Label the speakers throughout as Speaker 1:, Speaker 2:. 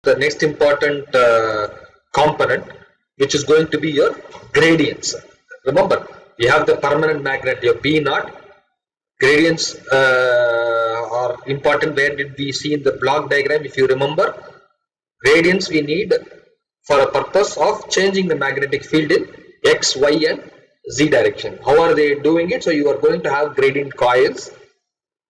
Speaker 1: the next important component, which is going to be your gradients. Remember, we have the permanent magnet, your B naught. Gradients are important. Where did we see in the block diagram? If you remember, gradients we need for a purpose of changing the magnetic field in X, Y, and Z direction. How are they doing it? So you are going to have gradient coils,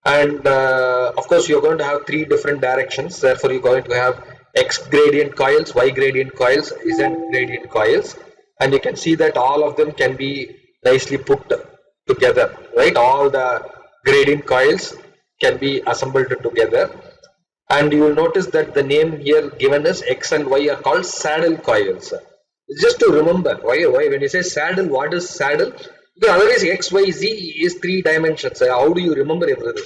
Speaker 1: and of course you are going to have three different directions. Therefore, you are going to have X gradient coils, Y gradient coils, Z gradient coils, and you can see that all of them can be nicely put together, right? All the gradient coils can be assembled together, and you will notice that the name here given is X and Y are called saddle coils. Just to remember, why when you say saddle, what is saddle? Because otherwise X, Y, Z is three dimensions. How do you remember everything?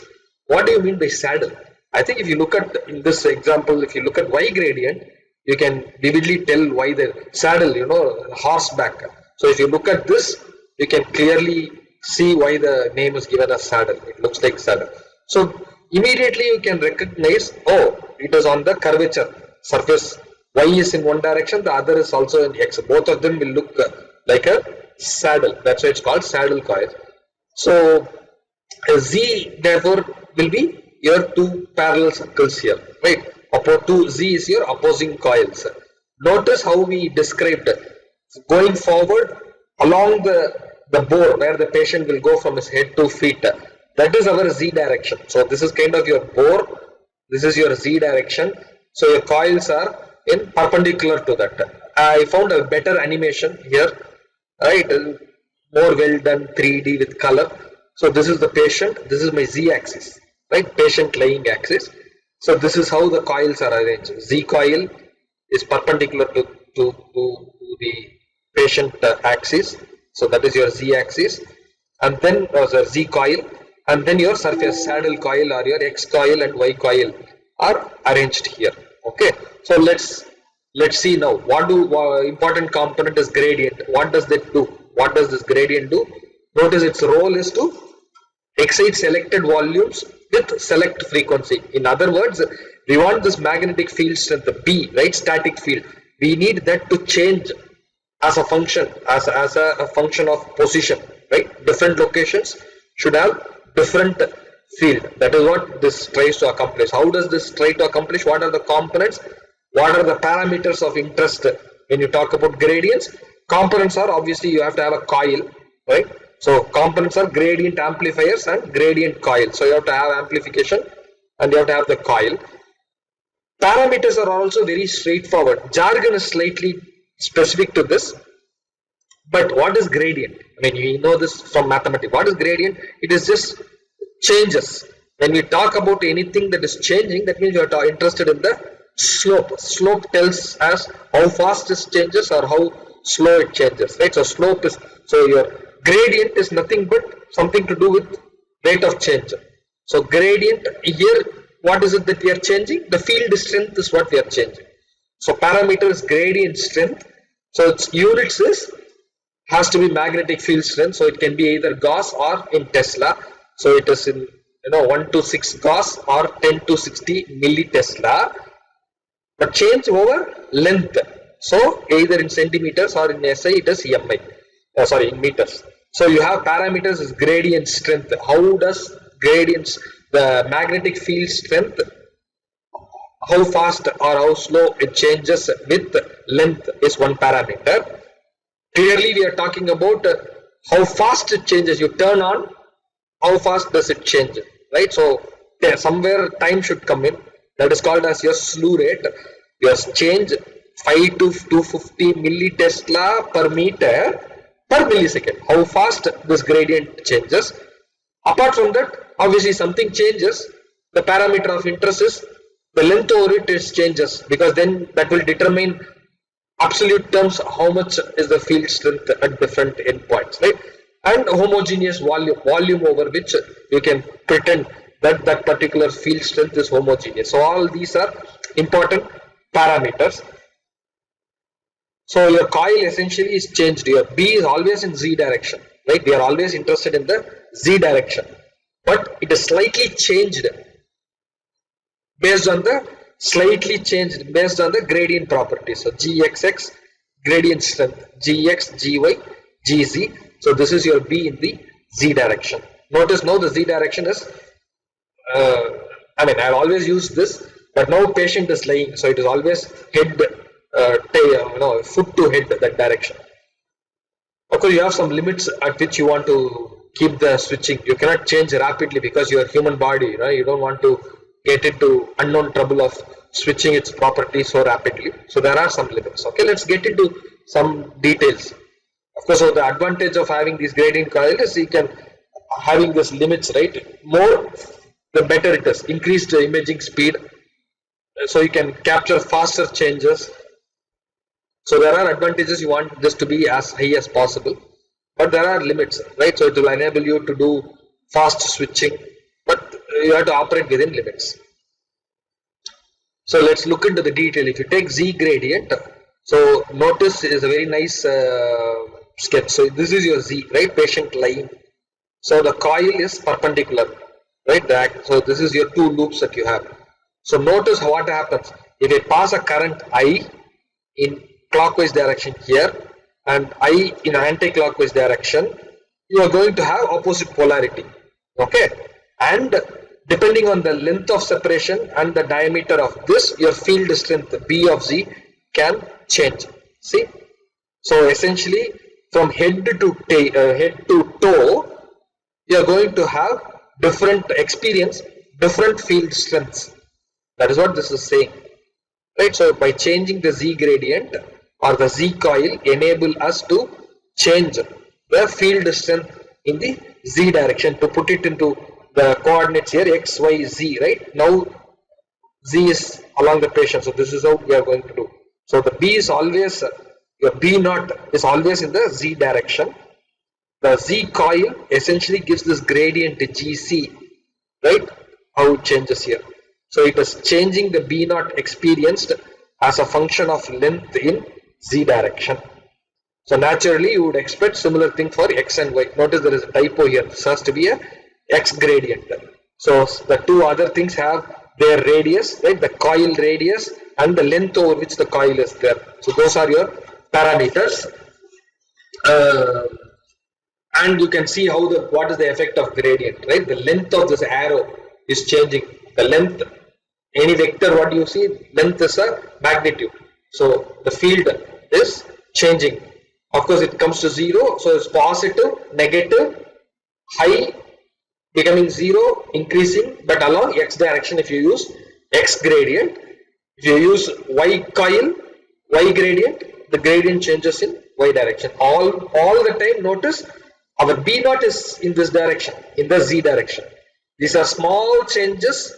Speaker 1: What do you mean by saddle? I think if you look at, in this example, if you look at Y gradient, you can vividly tell why the saddle, horseback. So if you look at this, you can clearly see why the name is given as saddle. It looks like saddle. So immediately you can recognize, oh, it is on the curvature surface. Y is in one direction, the other is also in X. Both of them will look like a saddle. That's why it's called saddle coil. So Z therefore will be your two parallel circles here, right? Z is your opposing coils. Notice how we described going forward along the bore where the patient will go from his head to feet. That is our Z direction. So this is kind of your bore. This is your Z direction. So your coils are in perpendicular to that. I found a better animation here, right? More well done 3D with color. So this is the patient. This is my Z axis, right? Patient lying axis. So this is how the coils are arranged. Z coil is perpendicular to the patient axis. So that is your Z axis, and then the Z coil, and then your surface saddle coil or your X coil and Y coil are arranged here. Okay, so let's see now. What important component is gradient? What does that do? What does this gradient do? Notice its role is to excite selected volumes with select frequency. In other words, we want this magnetic field strength B, right? Static field. We need that to change as a function, as a function of position, right? Different locations should have different field. That is what this tries to accomplish. How does this try to accomplish? What are the components? What are the parameters of interest when you talk about gradients? Components are, obviously you have to have a coil, right? So components are gradient amplifiers and gradient coil. So you have to have amplification and you have to have the coil. Parameters are also very straightforward. Jargon is slightly specific to this. But what is gradient? I mean, we know this from mathematics. What is gradient? It is just changes. When we talk about anything that is changing, that means you are interested in the slope. Slope tells us how fast it changes or how slow it changes, right? So slope is, so your gradient is nothing but something to do with rate of change. So gradient here, what is it that we are changing? The field strength is what we are changing. So parameter is gradient strength. So its units has to be magnetic field strength. So it can be either Gauss or in Tesla. So it is in 1 to 6 Gauss or 10 to 60 millitesla. But change over length. So either in centimeters or in SI it is MI. In meters. So you have parameters is gradient strength. How does gradients, the magnetic field strength, how fast or how slow it changes with length is one parameter. Clearly we are talking about how fast it changes. You turn on, how fast does it change, right? So there somewhere time should come in. That is called as your slew rate. Your change 5 to 250 millitesla per meter per millisecond. How fast this gradient changes. Apart from that, obviously something changes. The parameter of interest is the length over it is changes, because then that will determine absolute terms how much is the field strength at different endpoints, right? And homogeneous volume over which you can pretend that that particular field strength is homogeneous. So all these are important parameters. So your coil essentially is changed. Your B is always in Z direction, right? We are always interested in the Z direction, but it is slightly changed based on the slightly changed based on the gradient properties. So Gxx, gradient strength, Gx, Gy, Gz. So this is your B in the Z direction. Notice now the Z direction is, I mean, I always use this, but now patient is lying, so it is always head, foot to head, that direction. Of course, you have some limits at which you want to keep the switching. You cannot change rapidly because you are human body, right? You don't want to get into unknown trouble of switching its properties so rapidly. So there are some limits. Okay, let's get into some details. Of course, so the advantage of having these gradient coil is you can having these limits, right? More, the better it is. Increase the imaging speed, so you can capture faster changes. So there are advantages. You want this to be as high as possible, but there are limits, right? So it will enable you to do fast switching, but you have to operate within limits. So let's look into the detail. If you take Z gradient, so notice is a very nice sketch. So this is your Z, right? Patient lying. So the coil is perpendicular, right? So this is your two loops that you have. So notice what happens. If I pass a current I in clockwise direction here and I in anti-clockwise direction, you are going to have opposite polarity. Okay, and depending on the length of separation and the diameter of this, your field strength B of Z can change. See, so essentially from head to toe, you are going to have different experience, different field strengths. That is what this is saying, right? So by changing the Z gradient or the Z coil, enable us to change the field strength in the Z direction. To put it into the coordinates here, X, Y, Z, right? Now Z is along the patient, so this is how we are going to do. So the B is always, your B naught is always in the Z direction. The Z coil essentially gives this gradient GC, right? How it changes here. So it is changing the B naught experienced as a function of length in Z direction. So naturally you would expect similar thing for X and Y. Notice there is a typo here. This has to be a X gradient. So the two other things have their radius, right? The coil radius and the length over which the coil is there. So those are your parameters. And you can see how what is the effect of gradient, right? The length of this arrow is changing. The length, any vector, what you see, length is a magnitude. So the field is changing. Of course, it comes to 0. So it's positive, negative, high, becoming 0, increasing, but along X direction. If you use X gradient, if you use Y coil, Y gradient, the gradient changes in Y direction. All the time, notice our B naught is in this direction, in the Z direction. These are small changes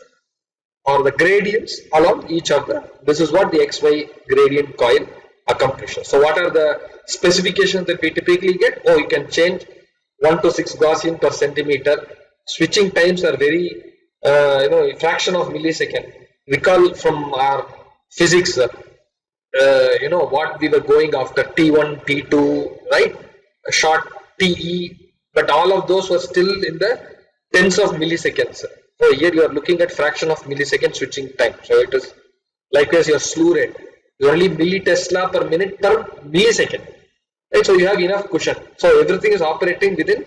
Speaker 1: or the gradients along each other. This is what the XY gradient coil accomplishes. So what are the specifications that we typically get? Oh, you can change 1 to 6 Gaussian per centimeter. Switching times are very, a fraction of millisecond. Recall from our physics, what we were going after, T1, T2, right? A short TE, but all of those were still in the tens of milliseconds. So here you are looking at fraction of millisecond switching time. So it is likewise your slew rate. Only millitesla per minute per millisecond. Right? So you have enough cushion. So everything is operating within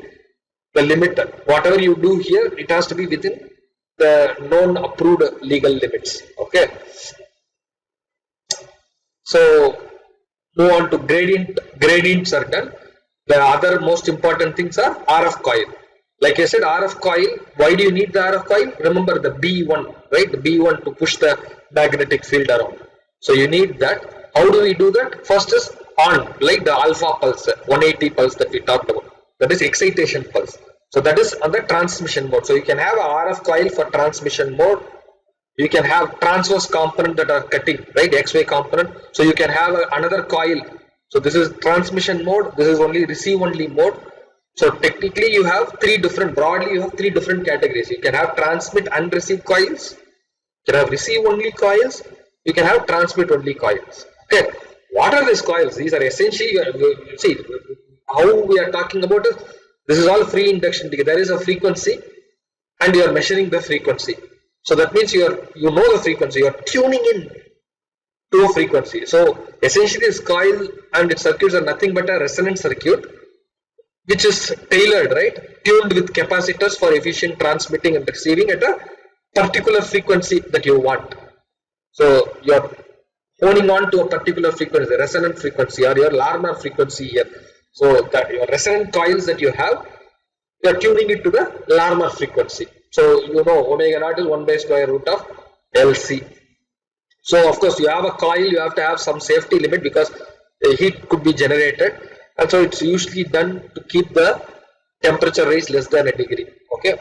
Speaker 1: the limit. Whatever you do here, it has to be within the known approved legal limits. Okay. So move on to gradients are done. The other most important things are RF coil. Like I said, RF coil, why do you need the RF coil? Remember the B1, right? The B1 to push the magnetic field around. So you need that. How do we do that? First is on, like the alpha pulse, 180 pulse that we talked about. That is excitation pulse. So that is on the transmission mode. So you can have a RF coil for transmission mode. You can have transverse component that are cutting, right? XY component. So you can have another coil. So this is transmission mode. This is only receive only mode. So technically you have broadly you have three different categories. You can have transmit and receive coils. You can have receive only coils. You can have transmit only coils. Okay. What are these coils? These are essentially, see, how we are talking about is, this is all free induction. There is a frequency and you are measuring the frequency. So that means you know the frequency, you are tuning in to a frequency. So essentially this coil and its circuits are nothing but a resonant circuit which is tailored, right? Tuned with capacitors for efficient transmitting and receiving at a particular frequency that you want. So you're honing on to a particular frequency, resonant frequency or your Larmor frequency here. So that your resonant coils that you have, you're tuning it to the Larmor frequency. So you know omega naught is 1 by square root of LC. So of course you have a coil, you have to have some safety limit because the heat could be generated, and so it's usually done to keep the temperature rise less than a degree. Okay.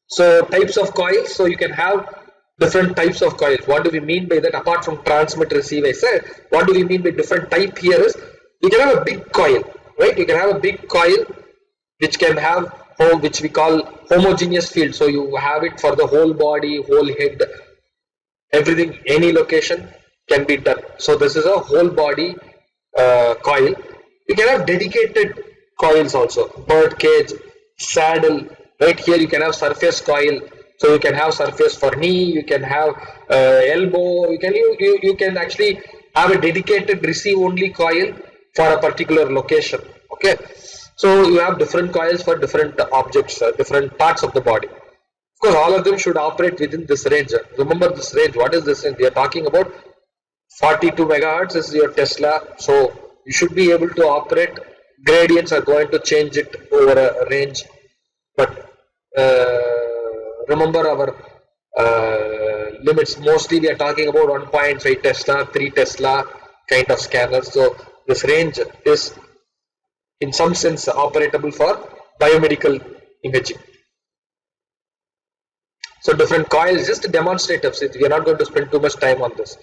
Speaker 1: So types of coils, so you can have different types of coils. What do we mean by that? Apart from transmit receive, I said, what do we mean by different type here is, you can have a big coil, right? You can have a big coil which can have which we call homogeneous field. So you have it for the whole body, whole head, everything, any location can be done. So this is a whole body coil. You can have dedicated coils also, bird cage, saddle, right? Here you can have surface coil. So you can have surface for knee, you can have elbow, you can actually have a dedicated receive only coil for a particular location. Okay. So you have different coils for different objects, different parts of the body. Of course, all of them should operate within this range. Remember this range. What is this range? We are talking about 42 megahertz is your Tesla. So you should be able to operate. Gradients are going to change it over a range. But remember our limits. Mostly we are talking about 1.5 Tesla, 3 Tesla kind of scanners. So this range is in some sense operatable for biomedical imaging. So different coils, just demonstrative. We are not going to spend too much time on this.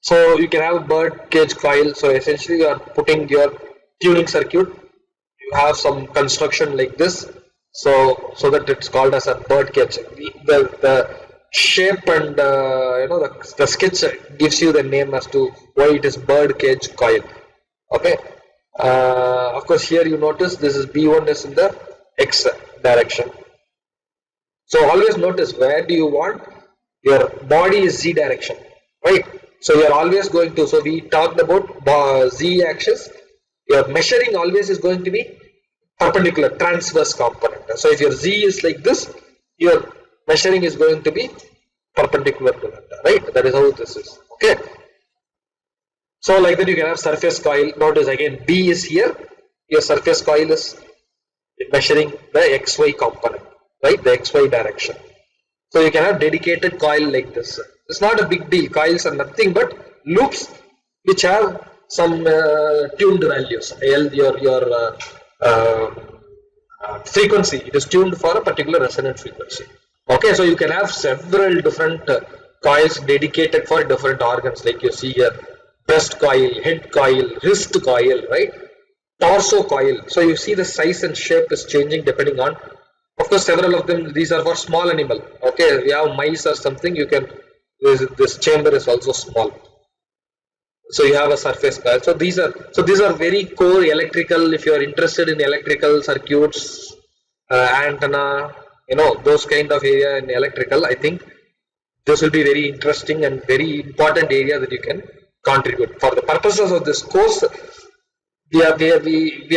Speaker 1: So you can have a bird cage coil. So essentially you are putting your tuning circuit. You have some construction like this. So that it's called as a bird cage. The shape and the sketch gives you the name as to why it is bird cage coil. Okay. Of course, here you notice this is B1 is in the X direction. So always notice where do you want your body is Z direction, right? So you are always going to. So we talked about Z axis. Your measuring always is going to be perpendicular, transverse component. So if your Z is like this, your measuring is going to be perpendicular to that, right? That is how this is. Okay. So like that you can have surface coil. Notice again B is here. Your surface coil is measuring the XY component, right? The XY direction. So you can have dedicated coil like this. It's not a big deal. Coils are nothing but loops which have some tuned values. Your frequency, it is tuned for a particular resonant frequency. Okay, so you can have several different coils dedicated for different organs, like you see here. Breast coil, head coil, wrist coil, right? Torso coil. So you see the size and shape is changing depending on, of course, several of them, these are for small animal. Okay, we have mice or something, you can, this chamber is also small. So you have a surface coil. So these are very core electrical. If you are interested in electrical circuits, antenna, those kind of area in electrical, I think this will be very interesting and very important area that you can contribute. For the purposes of this course, we have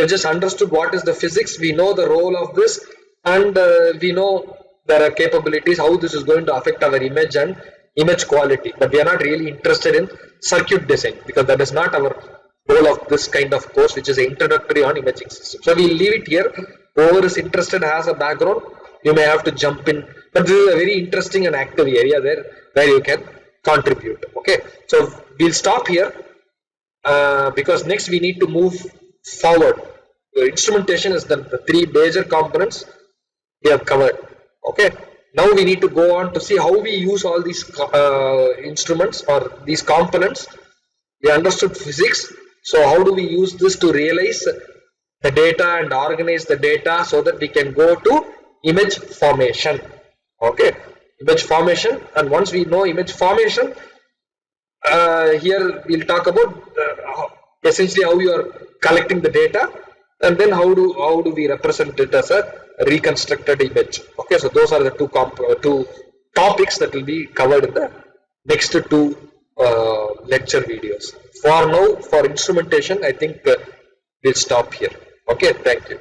Speaker 1: just understood what is the physics. We know the role of this, and we know there are capabilities, how this is going to affect our image and image quality. But we are not really interested in circuit design, because that is not our goal of this kind of course, which is introductory on imaging system. So we will leave it here. Whoever is interested has a background, you may have to jump in. But this is a very interesting and active area there where you can contribute. Okay, so we'll stop here because next we need to move forward. The instrumentation is the three major components we have covered. Okay, now we need to go on to see how we use all these instruments or these components. We understood physics, so how do we use this to realize the data and organize the data so that we can go to image formation. Okay, image formation, and once we know image formation, here we'll talk about essentially how you are collecting the data, and then how do we represent it as a reconstructed image. Okay, so those are the two topics that will be covered in the next two lecture videos. For now, for instrumentation, I think we'll stop here. Okay, thank you.